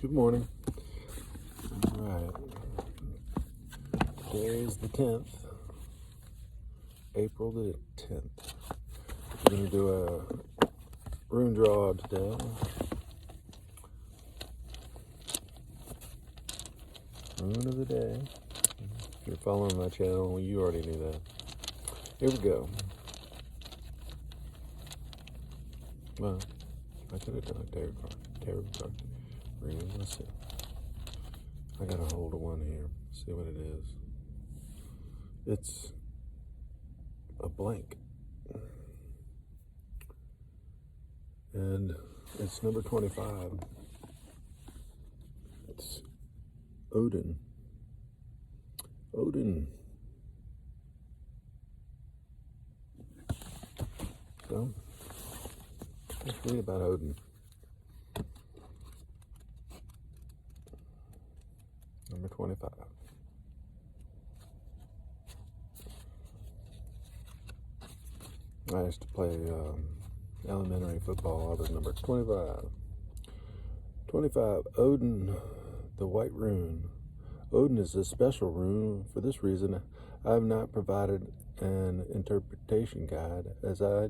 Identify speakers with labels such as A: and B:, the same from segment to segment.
A: Good morning. All right. Today is the 10th, April the 10th. We're going to do a rune draw today. Rune of the day. If you're following my channel, well, you already knew that. Here we go. Well, I could have done a tarot card. Rune, let's see. I got a hold of one here. See what it is. It's a blank. And it's number 25. It's Odin. So, let's read about Odin. Number 25. I used to play elementary football. I was number 25. 25, Odin, the White Rune. Odin is a special rune. For this reason, I have not provided an interpretation guide as I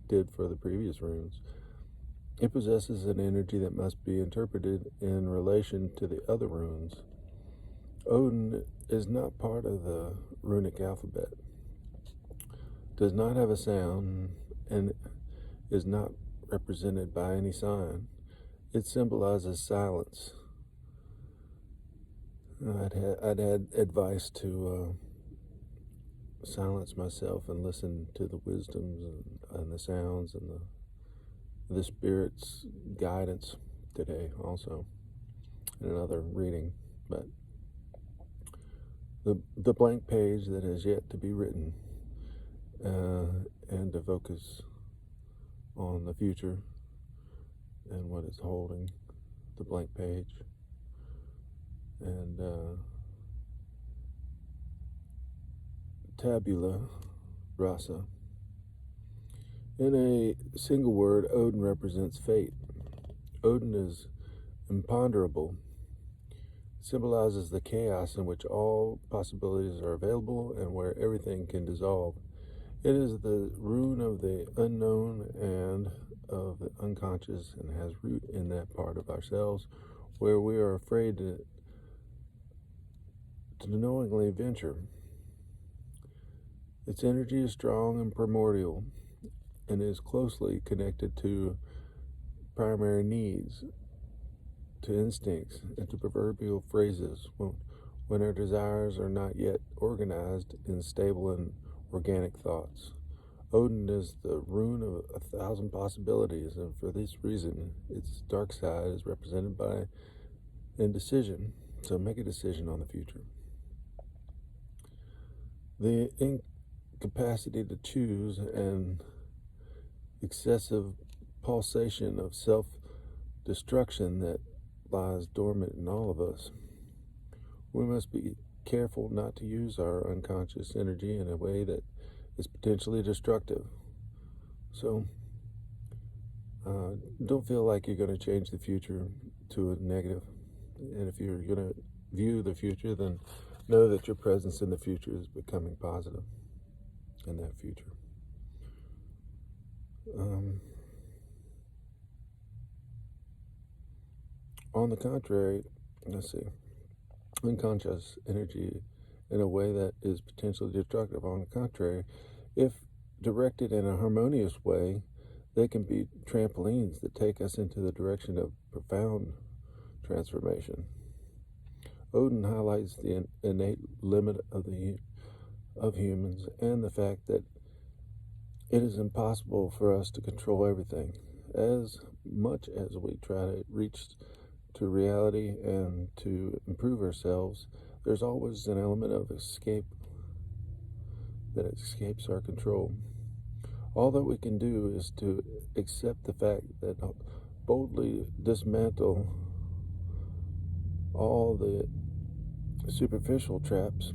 A: did for the previous runes. It possesses an energy that must be interpreted in relation to the other runes. Odin is not part of the runic alphabet, does not have a sound, and is not represented by any sign. It symbolizes silence. I'd had advice to silence myself and listen to the wisdoms and the sounds and the Spirit's guidance today also in another reading. But the blank page that has yet to be written and to focus on the future and what is holding the blank page. And tabula rasa. In a single word, Odin represents fate. Odin is imponderable, symbolizes the chaos in which all possibilities are available and where everything can dissolve. It is the rune of the unknown and of the unconscious, and has root in that part of ourselves where we are afraid to knowingly venture. Its energy is strong and primordial and is closely connected to primary needs, to instincts, and to proverbial phrases when our desires are not yet organized in stable and organic thoughts. Odin is the rune of 1,000 possibilities, and for this reason, its dark side is represented by indecision. So make a decision on the future. The incapacity to choose and excessive pulsation of self-destruction that lies dormant in all of us. We must be careful not to use our unconscious energy in a way that is potentially destructive. So don't feel like you're going to change the future to a negative. And if you're going to view the future, then know that your presence in the future is becoming positive in that future. On the contrary, let's see, unconscious energy in a way that is potentially destructive. On the contrary, if directed in a harmonious way, they can be trampolines that take us into the direction of profound transformation. Odin highlights the innate limit of humans and the fact that it is impossible for us to control everything. As much as we try to reach to reality and to improve ourselves, there's always an element of escape that escapes our control. All that we can do is to accept the fact that boldly dismantle all the superficial traps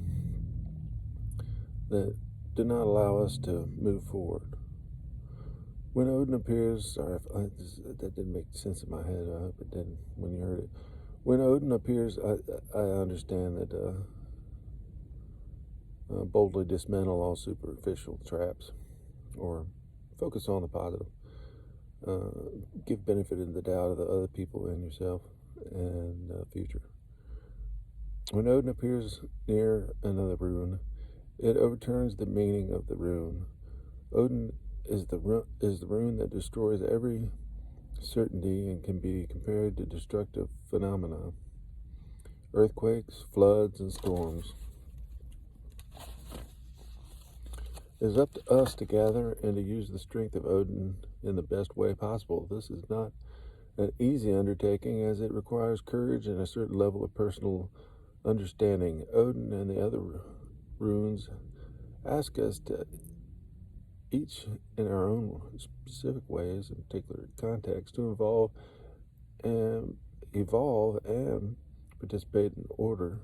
A: that do not allow us to move forward. When Odin appears, sorry, that didn't make sense in my head. I hope it didn't when you heard it. When Odin appears, I understand that boldly dismantle all superficial traps, or focus on the positive. Give benefit of the doubt of the other people and yourself and future. When Odin appears near another rune, it overturns the meaning of the rune. Odin is the rune that destroys every certainty and can be compared to destructive phenomena, earthquakes, floods, and storms. It is up to us to gather and to use the strength of Odin in the best way possible. This is not an easy undertaking, as it requires courage and a certain level of personal understanding. Odin and the other runes ask us to, each in our own specific ways and particular context, to evolve and participate in order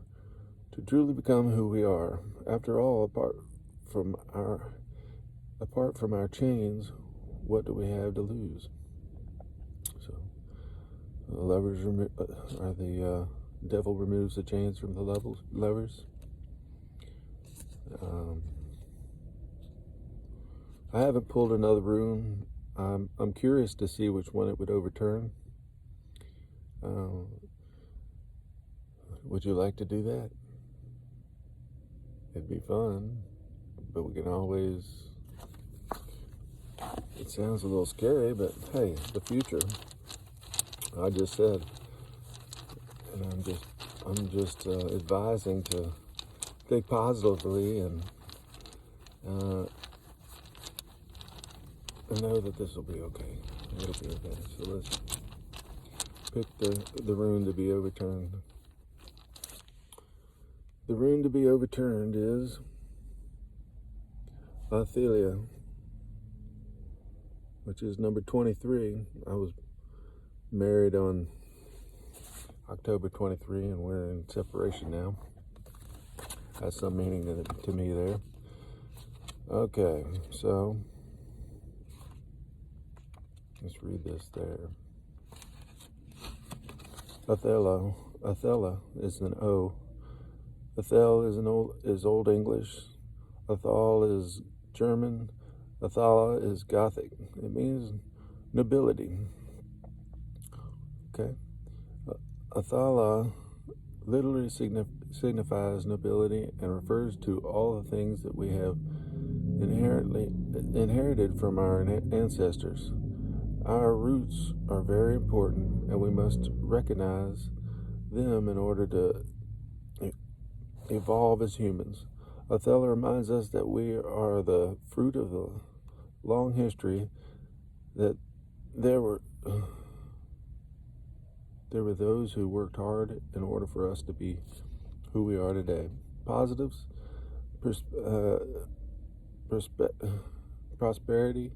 A: to truly become who we are. After all, apart from our chains, what do we have to lose? So, the devil removes the chains from the levers. I haven't pulled another rune. I'm curious to see which one it would overturn. Would you like to do that? It'd be fun, but we can always... It sounds a little scary, but hey, the future. I just said, and I'm just advising to think positively and know that this will be okay. It'll be okay. So let's pick the rune to be overturned. The rune to be overturned is Athelia, which is number 23. I was married on October 23, and we're in separation now. Has some meaning to me there. Okay, so let's read this there. Athela is an O. Athel is Old English. Athal is German. Athala is Gothic. It means nobility. Okay. Athala literally signifies nobility and refers to all the things that we have inherited from our ancestors. Our roots are very important, and we must recognize them in order to evolve as humans. Othello reminds us that we are the fruit of the long history, that there were those who worked hard in order for us to be who we are today. Positives, prosperity,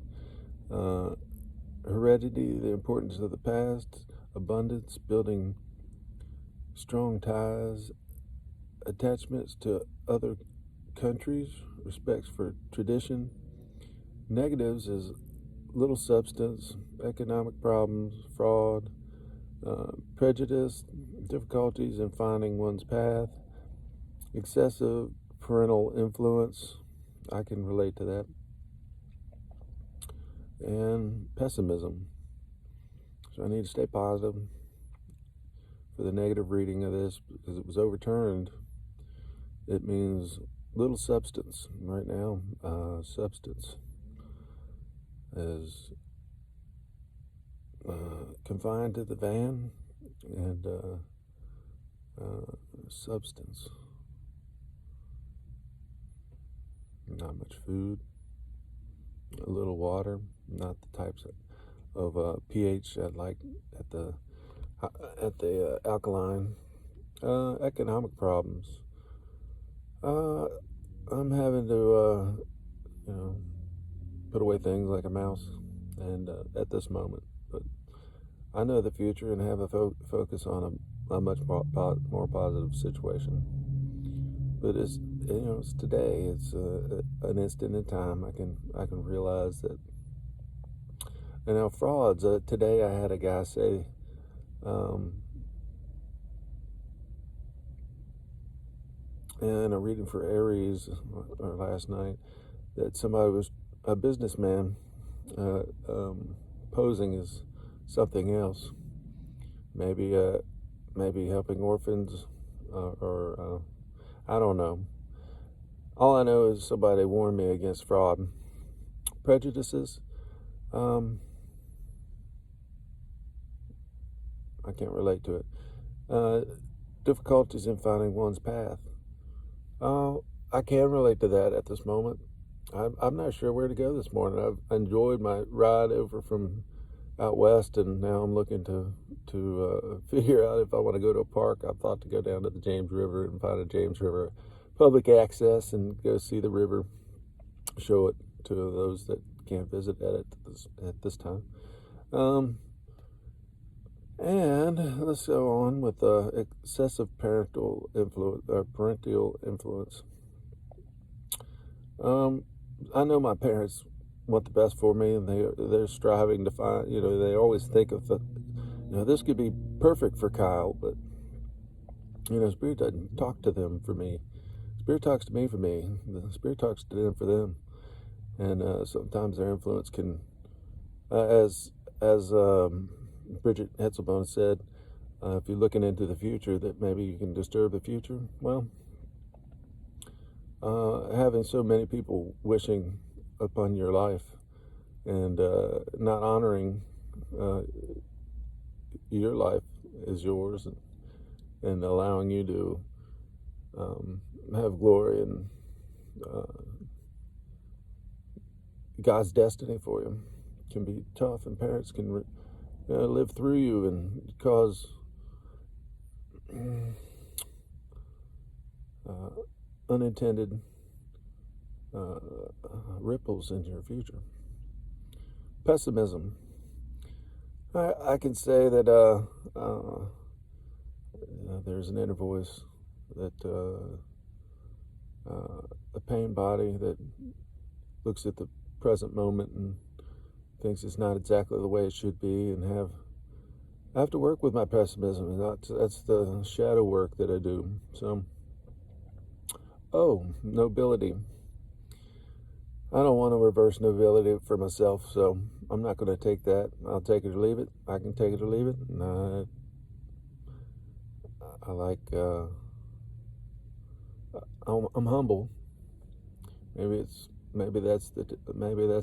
A: heredity, the importance of the past, abundance, building strong ties, attachments to other countries, respects for tradition. Negatives is little substance, economic problems, fraud, prejudice, difficulties in finding one's path, excessive parental influence. I can relate to that. And pessimism. So I need to stay positive for the negative reading of this, because it was overturned. It means little substance. Right now, substance is confined to the van, and substance, not much food, a little water, not the types of pH I like at the alkaline. Economic problems. I'm having to put away things like a mouse, and at this moment, but I know the future and have a focus on a much more positive situation. But it's today. It's an instant in time. I can realize that. And now frauds. Today I had a guy say, in a reading for Aries or last night that somebody was a businessman posing as something else, maybe helping orphans or I don't know. All I know is somebody warned me against fraud. Prejudices, I can't relate to it. Difficulties in finding one's path. I can relate to that at this moment. I'm not sure where to go this morning. I've enjoyed my ride over from out west, and now I'm looking to figure out if I want to go to a park. I've thought to go down to the James River and find a James River public access and go see the river, show it to those that can't visit at this time. And let's go on with excessive parental influence. I know my parents want the best for me, and they're striving to find. They always think of this could be perfect for Kyle, but Spirit doesn't talk to them for me. Spirit talks to me for me. The Spirit talks to them for them, and sometimes their influence can, as Bridget Hetzelbone said, if you're looking into the future, that maybe you can disturb the future. Well, having so many people wishing upon your life and not honoring your life as yours, and allowing you to have glory and God's destiny for you can be tough, and parents can live through you and cause unintended ripples in your future. Pessimism. I can say that there's an inner voice that a pain body that looks at the present moment and thinks it's not exactly the way it should be, and I have to work with my pessimism, and that's the shadow work that I do. So, nobility. I don't want to reverse nobility for myself, so I'm not going to take that. I'll take it or leave it. I can take it or leave it. And I like. I'm humble. Maybe that's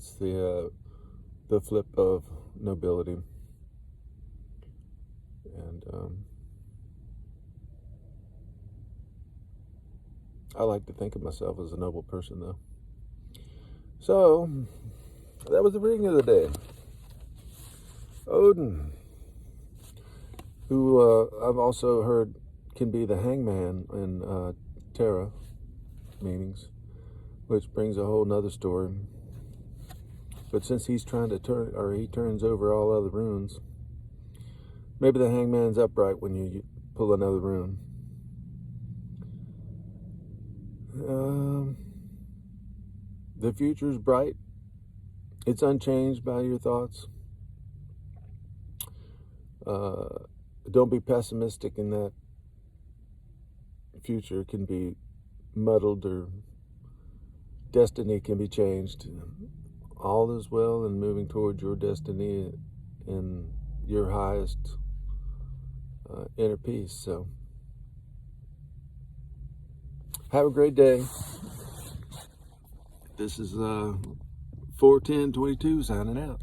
A: the flip of nobility. And I like to think of myself as a noble person, though. So, that was the reading of the day. Odin, who I've also heard can be the hangman in Terra meanings, which brings a whole nother story. But since he's trying to he turns over all other runes, maybe the hangman's upright when you pull another rune. The future's bright. It's unchanged by your thoughts. Don't be pessimistic in that future can be muddled, or destiny can be changed. All is well and moving towards your destiny in your highest inner peace. So have a great day. This is 41022 signing out.